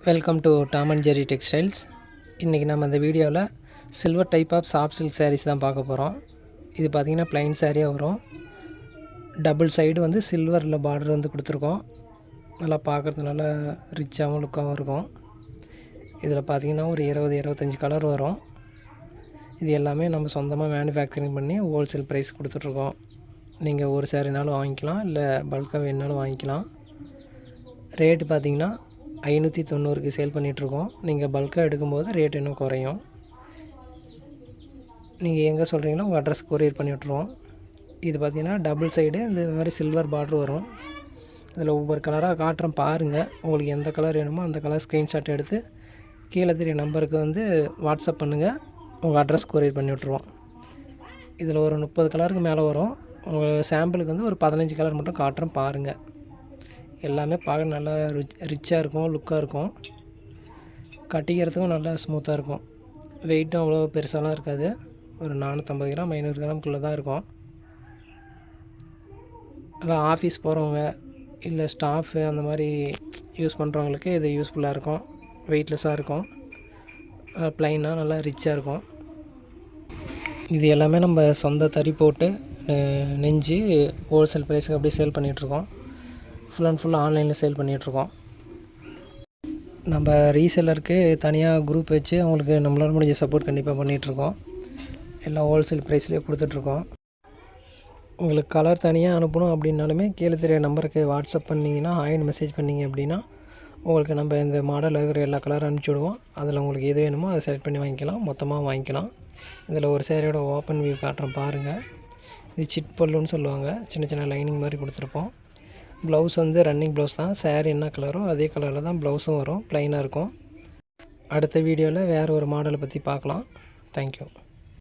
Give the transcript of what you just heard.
Welcome to Tom and Jerry textiles. இன்றைக்கி நம்ம இந்த வீடியோவில் silver type of soft silk sarees தான் பார்க்க போகிறோம். இது பார்த்திங்கன்னா ப்ளைன் சாரியாக வரும். டபுள் சைடு வந்து சில்வரில் பார்டர் வந்து கொடுத்துருக்கோம். நல்லா பார்க்குறது நல்லா ரிச்சாகவும் லுக்காகவும் இருக்கும். இதில் பார்த்திங்கன்னா ஒரு 20-25 கலர் வரும். இது எல்லாமே நம்ம சொந்தமாக மேனுஃபேக்சரிங் பண்ணி ஹோல்சேல் ப்ரைஸ் கொடுத்துட்ருக்கோம். நீங்கள் ஒரு சாரினாலும் வாங்கிக்கலாம், இல்லை பல்காக வேணுனாலும் வாங்கிக்கலாம். ரேட்டு பார்த்திங்கன்னா 590க்கு சேல் பண்ணிகிட்ருக்கோம். நீங்கள் பல்காக எடுக்கும்போது ரேட் இன்னும் குறையும். நீங்கள் எங்கே சொல்கிறீங்களோ உங்கள் அட்ரஸ் கொரியர் பண்ணி விட்ருவோம். இது பார்த்திங்கன்னா டபுள் சைடு இந்த மாதிரி சில்வர் பார்டர் வரும். இதில் ஒவ்வொரு கலராக காட்டுறேன் பாருங்கள். உங்களுக்கு எந்த கலர் வேணுமோ அந்த கலர் ஸ்க்ரீன்ஷாட் எடுத்து கீழே தெரிய நம்பருக்கு வந்து வாட்ஸ்அப் பண்ணுங்கள். உங்கள் அட்ரஸ் கொரியர் பண்ணி விட்ருவோம். இதில் ஒரு 30 கலருக்கு மேலே வரும். உங்கள் சாம்பிளுக்கு வந்து ஒரு 15 கலர் மட்டும் காட்டுறேன் பாருங்கள். எல்லாமே பார்க்க நல்லா ரிச்சாக இருக்கும், லுக்காக இருக்கும். கட்டிக்கிறதுக்கும் நல்லா ஸ்மூத்தாக இருக்கும். வெயிட்டும் அவ்வளோ பெருசாலாம் இருக்காது. ஒரு 450 கிராம் 500 கிராம்குள்ளே தான் இருக்கும். நல்லா ஆஃபீஸ் போகிறவங்க இல்லை ஸ்டாஃபு அந்த மாதிரி யூஸ் பண்ணுறவங்களுக்கு இது யூஸ்ஃபுல்லாக இருக்கும். வெயிட்லெஸ்ஸாக இருக்கும். ப்ளைனாக நல்லா ரிச்சாக இருக்கும். இது எல்லாமே நம்ம சொந்த தறி போட்டு நெஞ்சு ஹோல்சேல் ப்ரைஸுக்கு அப்படியே சேல் பண்ணிகிட்ருக்கோம். ஃபுல் அண்ட் ஃபுல் ஆன்லைனில் சேல் பண்ணிகிட்ருக்கோம். நம்ம ரீசெல்லருக்கு தனியாக குரூப் வச்சு அவங்களுக்கு நம்மளால் முடிஞ்ச சப்போர்ட் கண்டிப்பாக பண்ணிகிட்ருக்கோம். எல்லாம் ஹோல்சேல் ப்ரைஸ்லேயே கொடுத்துட்ருக்கோம். உங்களுக்கு கலர் தனியாக அனுப்பணும் அப்படின்னாலுமே கீழே தெரிய நம்பருக்கு வாட்ஸ்அப் பண்ணிங்கன்னா ஹாய்னு மெசேஜ் பண்ணிங்க அப்படின்னா உங்களுக்கு நம்ம இந்த மாடலில் இருக்கிற எல்லா கலரும் அனுப்பிச்சி விடுவோம். அதில் உங்களுக்கு எது வேணுமோ அதை செலக்ட் பண்ணி வாங்கிக்கலாம், மொத்தமாக வாங்கிக்கலாம். இதில் ஒரு சேரீயோட ஓப்பன் வியூ காட்டுறேன் பாருங்கள். இது சிட் பல்லுன்னு சொல்லுவாங்க. சின்ன சின்ன லைனிங் மாதிரி கொடுத்துருப்போம். ப்ளவுஸ் வந்து ரன்னிங் ப்ளவுஸ் தான். சாரீ என்ன கலரோ அதே கலரில் தான் ப்ளவுஸும் வரும். ப்ளைனாக இருக்கும். அடுத்த வீடியோவில் வேறு ஒரு மாடலை பற்றி பார்க்கலாம். தேங்க்யூ.